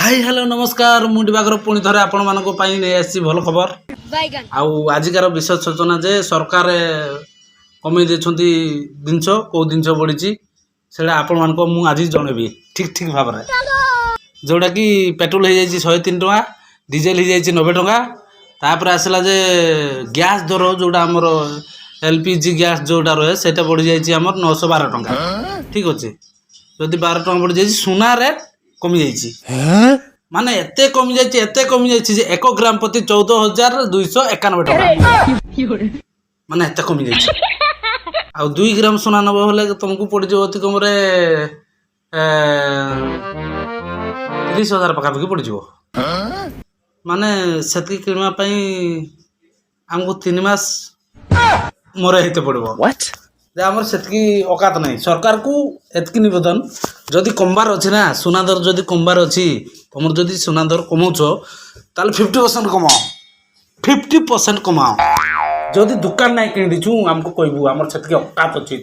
hi hello नमस्कार मु दिवाकर पुणी थे आपण मानक नहीं आसी भल खबर आजिकार विशेष सूचना जे सरकार कमे जिनस कौ जिनस बढ़ी से आपण मानक मु आज जनबी ठीक ठीक भाव में जोटा कि पेट्रोल हो जाए 103 टका डीजेल हो जाए 90 टका तापर आसला जे गैस दर जोटा आमर एलपीजी गैस जोटा रहे से बढ़ी जाइए आमर 912 टका ठीक अच्छे जदि 12 टका बढ़ी जाइए सुना रेट कमी जाइए माने एते कमी जाइए 1 ग्राम प्रति 14,291 टका माने एते कमी जाइए आ 2 ग्राम सोना नब हेले तुमको पड़ जाओ अति कम 30,000 पाखापाखि पड़ जाओ माने सेति किणवा आमको 3 मास मोर हेते पड़ो आमर से औकात नहीं सरकार को एतकी निवेदन जदि कमबार अच्छी ना सुना दर जदि कमबार अच्छी तुम जदि सुना दर कमाउछ ताल 50% कमाओ 50% कमाओ जदि दुकान नहीं किणी दीचु आमको कहबू आमर से औकात अच्छी